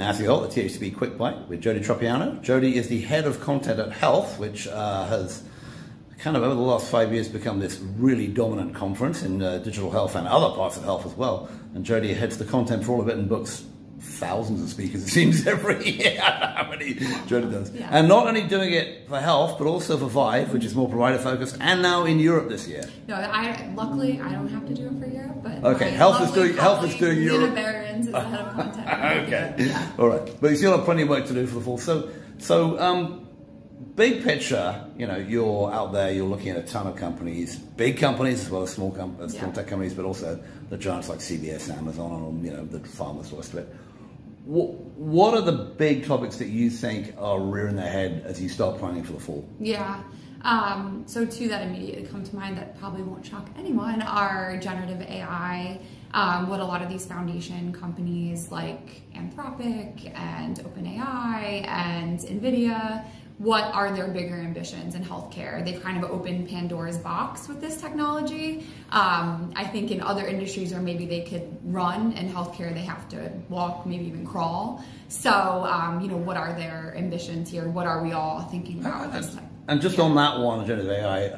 Matthew Holt, the THCB Quick Bite with Jody Tropeano. Jody is the head of content at Health, which has kind of over the last 5 years become this really dominant conference in digital health and other parts of health as well. And Jody heads the content for all of it and books thousands of speakers, it seems, every year. I don't know how many Jody does. Yeah. And not only doing it for health, but also for Vive, which is more provider focused, and now in Europe this year. No, luckily I don't have to do it for Europe, but okay, health is doing Europe. Nina Behrens is the head of content. Okay, yeah. All right, but you still have plenty of work to do for the fall. So big picture, you know, you're out there, you're looking at a ton of companies, big companies as well as small tech companies, but also the giants like CBS, Amazon, and you know, the farmers, the rest of it. What are the big topics that you think are rearing their head as you start planning for the fall? Yeah, so two that immediately come to mind that probably won't shock anyone are generative AI, what a lot of these foundation companies like Anthropic and OpenAI and NVIDIA, what are their bigger ambitions in healthcare? They've kind of opened Pandora's box with this technology. I think in other industries where maybe they could run, in healthcare they have to walk, maybe even crawl. So, you know, what are their ambitions here? What are we all thinking about with this tech? And just on that one, generative AI,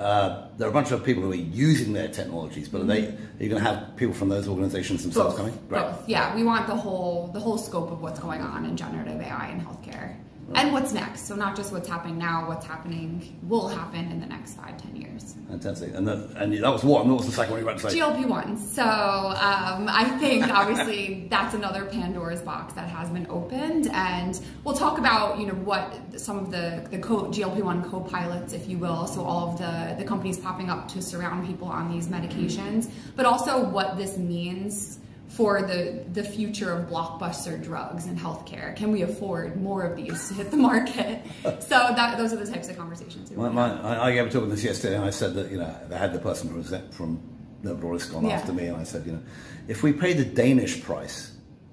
there are a bunch of people who are using their technologies, but are you going to have people from those organizations themselves coming? Right. Both, yeah. We want the whole scope of what's going on in generative AI in healthcare. Right. And what's next? So not just what's happening now, what's happening will happen in the next 5-10 years. Fantastic. And that was one. What was the second one you were about to say? GLP-1s. So I think obviously that's another Pandora's box that has been opened, and we'll talk about, you know, what some of the GLP-1 co-pilots, if you will. So all of the companies popping up to surround people on these medications, but also what this means for the future of blockbuster drugs in healthcare. Can we afford more of these to hit the market? So those are the types of conversations. I gave a talk on this yesterday, and I said that, you know, they had the person from Novo Nordisk on after me, and I said, you know, if we pay the Danish price,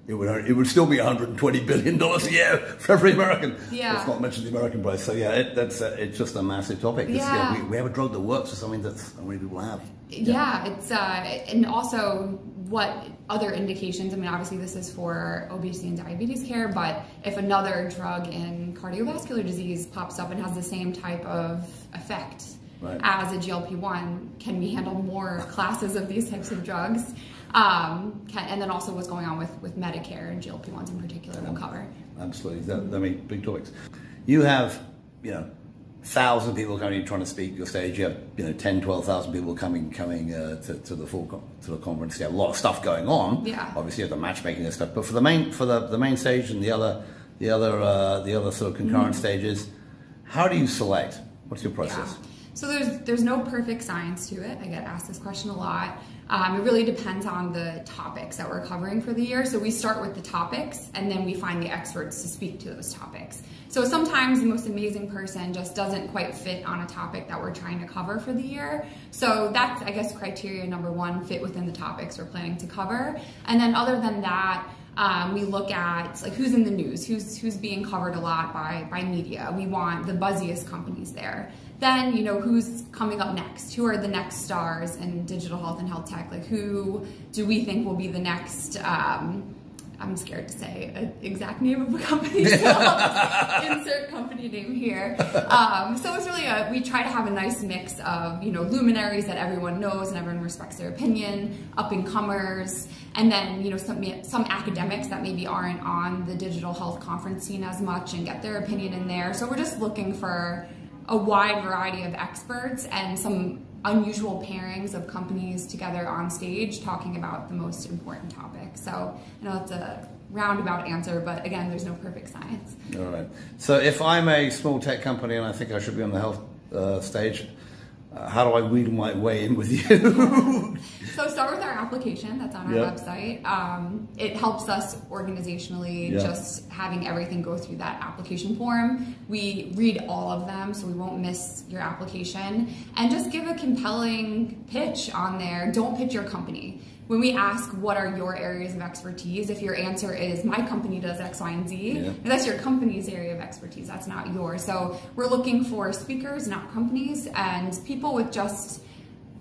it would still be $120 billion a year for every American. Yeah. Let's not mention the American price. So yeah, it's just a massive topic. Yeah. We have a drug that works for something that so many people have. Yeah, it's and also what other indications. I mean, obviously this is for obesity and diabetes care, but if another drug in cardiovascular disease pops up and has the same type of effect as a GLP-1, can we handle more classes of these types of drugs? And then also what's going on with Medicare and GLP-1s in particular we'll cover. Absolutely. I mean, big topics. You have, you know, 1,000 people coming trying to speak your stage. You have, you know, 10, 12,000 people coming to the conference. You have a lot of stuff going on. Yeah. Obviously, you have the matchmaking and stuff. But for the main stage and the other sort of concurrent stages, how do you select? What's your process? Yeah. So there's no perfect science to it. I get asked this question a lot. It really depends on the topics that we're covering for the year. So we start with the topics, and then we find the experts to speak to those topics. So sometimes the most amazing person just doesn't quite fit on a topic that we're trying to cover for the year. So that's, I guess, criteria number one, fit within the topics we're planning to cover. And then other than that, we look at like who's in the news, who's being covered a lot by media. We want the buzziest companies there. Then, you know, who's coming up next? Who are the next stars in digital health and health tech? Like, who do we think will be the next, I'm scared to say an exact name of a company, so I'll just insert company name here. So it's really we try to have a nice mix of, you know, luminaries that everyone knows and everyone respects their opinion, up-and-comers, and then, you know, some academics that maybe aren't on the digital health conference scene as much and get their opinion in there. So we're just looking for a wide variety of experts and some unusual pairings of companies together on stage talking about the most important topics. So I know it's a roundabout answer, but again, there's no perfect science. All right. So if I'm a small tech company and I think I should be on the health stage, how do I weed my way in with you? So start with our application that's on our website. It helps us organizationally, just having everything go through that application form. We read all of them, so we won't miss your application. And just give a compelling pitch on there. Don't pitch your company. When we ask what are your areas of expertise, if your answer is my company does X, Y, and Z, that's your company's area of expertise, that's not yours. So we're looking for speakers, not companies, and people with just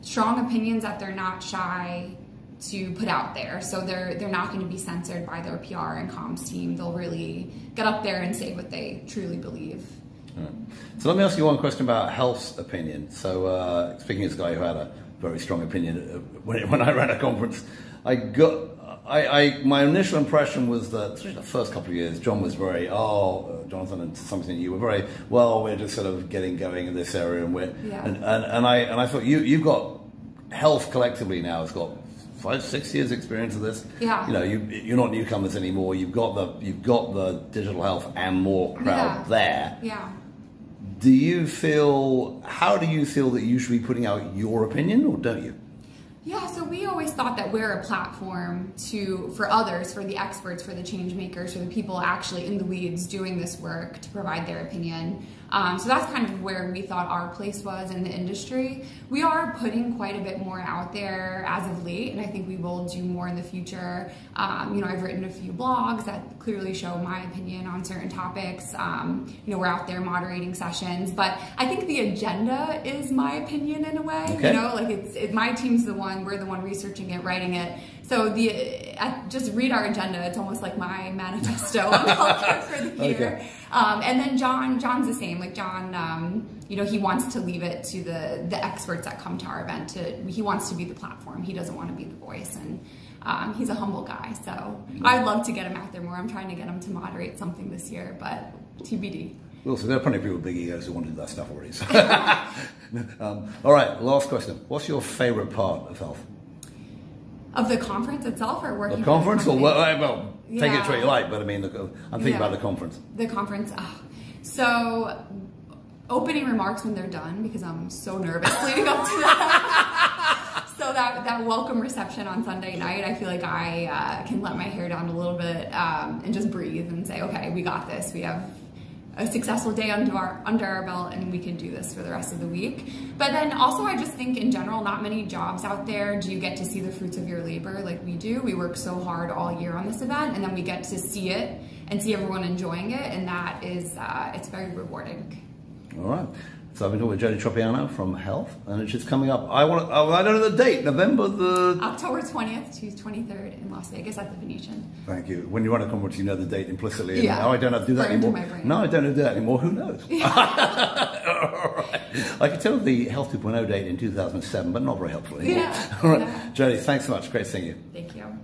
strong opinions that they're not shy to put out there. So they're not going to be censored by their PR and comms team. They'll really get up there and say what they truly believe. Right. So let me ask you one question about health's opinion. So speaking as a guy who had a very strong opinion when I ran a conference, my initial impression was that, especially the first couple of years, John was very, Jonathan and something you were very, well, we're just sort of getting going in this area, and and I thought you've got health collectively now has got 5-6 years experience of this. Yeah. You know, you're not newcomers anymore. You've got the digital health and more crowd there. Yeah. How do you feel that you should be putting out your opinion, or don't you? Yeah, so we always thought that we're a platform for others, for the experts, for the change makers, for the people actually in the weeds doing this work to provide their opinion. So that's kind of where we thought our place was in the industry. We are putting quite a bit more out there as of late, and I think we will do more in the future. I've written a few blogs that clearly show my opinion on certain topics. We're out there moderating sessions, but I think the agenda is my opinion in a way. Okay. My team's we're the one researching it, writing it. So just read our agenda. It's almost like my manifesto on healthcare for the year. Okay. And then John's the same. Like John, he wants to leave it to the experts that come to our event. He wants to be the platform. He doesn't want to be the voice. And he's a humble guy. So I'd love to get him out there more. I'm trying to get him to moderate something this year, but TBD. Well, so there are plenty of people with big egos who want to do that stuff already. So. All right, last question. What's your favorite part of health? Of the conference itself, or working? The conference, take it to what you like, but I mean, I'm thinking about the conference. The conference. So, opening remarks when they're done, because I'm so nervous leading up to that. So that welcome reception on Sunday night, I feel like I can let my hair down a little bit and just breathe and say, okay, we got this. We have a successful day under our belt, and we can do this for the rest of the week. But then also, I just think in general, not many jobs out there do you get to see the fruits of your labor like we do. We work so hard all year on this event, and then we get to see it and see everyone enjoying it, and that is it's very rewarding. All right. So I've been talking with Jody Tropeano from Health, and it's just coming up. I don't know the date. October 20th to 23rd in Las Vegas at the Venetian. Thank you. When you run a conference, you know the date implicitly. Yeah. Now I don't have to do that anymore. No, I don't have to do that anymore. Who knows? All right. I could tell the Health 2.0 date in 2007, but not very helpful anymore. Yeah. All right. Jody, thanks so much. Great seeing you. Thank you.